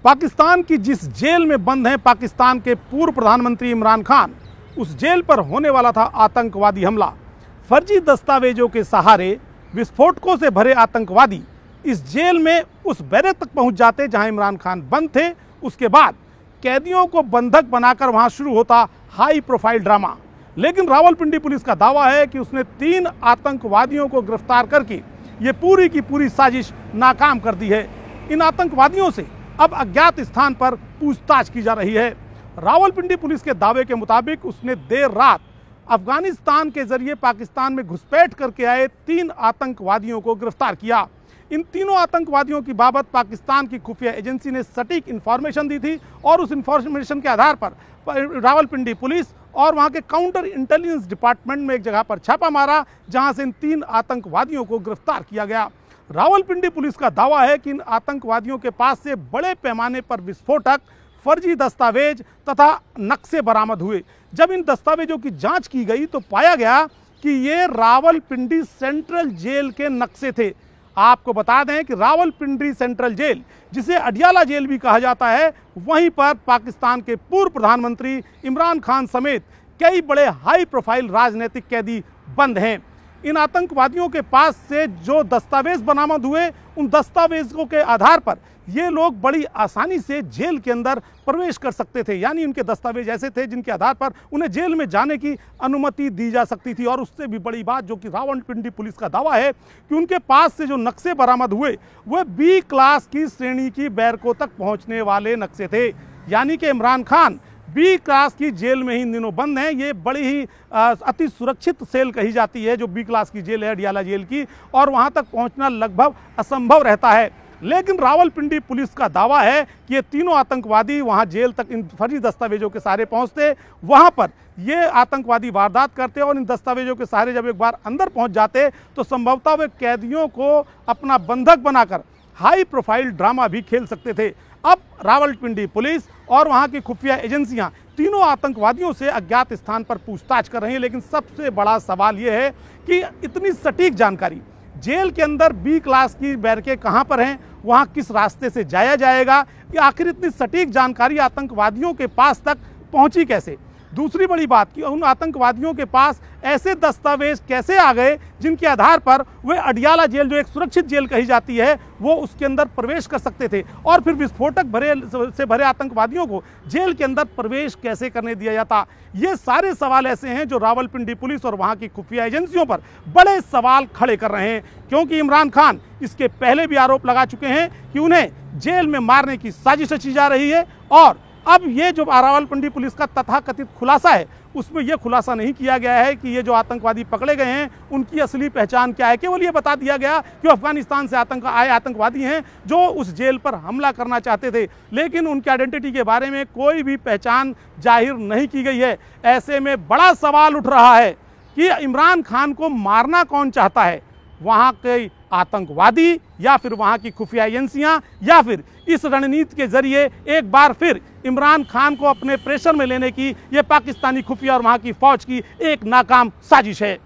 पाकिस्तान की जिस जेल में बंद हैं पाकिस्तान के पूर्व प्रधानमंत्री इमरान खान, उस जेल पर होने वाला था आतंकवादी हमला। फर्जी दस्तावेजों के सहारे विस्फोटकों से भरे आतंकवादी इस जेल में उस बैरक तक पहुंच जाते जहां इमरान खान बंद थे। उसके बाद कैदियों को बंधक बनाकर वहां शुरू होता हाई प्रोफाइल ड्रामा। लेकिन रावलपिंडी पुलिस का दावा है कि उसने 3 आतंकवादियों को गिरफ्तार करके ये पूरी की पूरी साजिश नाकाम कर दी है। इन आतंकवादियों से अब अज्ञात स्थान पर पूछताछ की जा रही है। रावलपिंडी पुलिस के दावे के मुताबिक उसने देर रात अफगानिस्तान के जरिए पाकिस्तान में घुसपैठ करके आए 3 आतंकवादियों को गिरफ्तार किया। इन तीनों आतंकवादियों की बाबत पाकिस्तान की खुफिया एजेंसी ने सटीक इन्फॉर्मेशन दी थी और उस इन्फॉर्मेशन के आधार पर रावलपिंडी पुलिस और वहां के काउंटर इंटेलिजेंस डिपार्टमेंट में एक जगह पर छापा मारा, जहां से इन 3 आतंकवादियों को गिरफ्तार किया गया। रावलपिंडी पुलिस का दावा है कि इन आतंकवादियों के पास से बड़े पैमाने पर विस्फोटक, फर्जी दस्तावेज तथा नक्शे बरामद हुए। जब इन दस्तावेजों की जांच की गई तो पाया गया कि ये रावलपिंडी सेंट्रल जेल के नक्शे थे। आपको बता दें कि रावलपिंडी सेंट्रल जेल, जिसे अडियाला जेल भी कहा जाता है, वहीं पर पाकिस्तान के पूर्व प्रधानमंत्री इमरान खान समेत कई बड़े हाई प्रोफाइल राजनीतिक कैदी बंद हैं। इन आतंकवादियों के पास से जो दस्तावेज बरामद हुए, उन दस्तावेजों के आधार पर ये लोग बड़ी आसानी से जेल के अंदर प्रवेश कर सकते थे। यानी उनके दस्तावेज ऐसे थे जिनके आधार पर उन्हें जेल में जाने की अनुमति दी जा सकती थी। और उससे भी बड़ी बात जो कि रावलपिंडी पुलिस का दावा है कि उनके पास से जो नक्शे बरामद हुए वह बी क्लास की श्रेणी की बैरकों तक पहुंचने वाले नक्शे थे। यानी कि इमरान खान बी क्लास की जेल में ही इन दिनों बंद हैं। ये बड़ी ही अति सुरक्षित सेल कही जाती है जो बी क्लास की जेल है अडियाला जेल की, और वहां तक पहुंचना लगभग असंभव रहता है। लेकिन रावलपिंडी पुलिस का दावा है कि ये तीनों आतंकवादी वहां जेल तक इन फर्जी दस्तावेजों के सहारे पहुंचते, वहां पर ये आतंकवादी वारदात करते और इन दस्तावेजों के सहारे जब एक बार अंदर पहुंच जाते तो संभवतः वे कैदियों को अपना बंधक बनाकर हाई प्रोफाइल ड्रामा भी खेल सकते थे। अब रावलपिंडी पुलिस और वहां की खुफिया एजेंसियां तीनों आतंकवादियों से अज्ञात स्थान पर पूछताछ कर रही हैं। लेकिन सबसे बड़ा सवाल यह है कि इतनी सटीक जानकारी, जेल के अंदर बी क्लास की बैरकें कहां पर हैं, वहां किस रास्ते से जाया जाएगा, कि आखिर इतनी सटीक जानकारी आतंकवादियों के पास तक पहुंची कैसे। दूसरी बड़ी बात कि उन आतंकवादियों के पास ऐसे दस्तावेज कैसे आ गए जिनके आधार पर वे अडियाला जेल, जो एक सुरक्षित जेल कही जाती है, वो उसके अंदर प्रवेश कर सकते थे, और फिर विस्फोटक भरे आतंकवादियों को जेल के अंदर प्रवेश कैसे करने दिया जाता। ये सारे सवाल ऐसे हैं जो रावलपिंडी पुलिस और वहां की खुफिया एजेंसियों पर बड़े सवाल खड़े कर रहे हैं, क्योंकि इमरान खान इसके पहले भी आरोप लगा चुके हैं कि उन्हें जेल में मारने की साजिश रची जा रही है। और अब ये जो रावलपिंडी पुलिस का तथाकथित खुलासा है, उसमें यह खुलासा नहीं किया गया है कि ये जो आतंकवादी पकड़े गए हैं उनकी असली पहचान क्या है। केवल ये बता दिया गया कि अफगानिस्तान से आए आतंकवादी हैं जो उस जेल पर हमला करना चाहते थे, लेकिन उनकी आइडेंटिटी के बारे में कोई भी पहचान जाहिर नहीं की गई है। ऐसे में बड़ा सवाल उठ रहा है कि इमरान खान को मारना कौन चाहता है, वहां के आतंकवादी या फिर वहां की खुफिया एजेंसियां, या फिर इस रणनीति के जरिए एक बार फिर इमरान खान को अपने प्रेशर में लेने की यह पाकिस्तानी खुफिया और वहां की फौज की एक नाकाम साजिश है।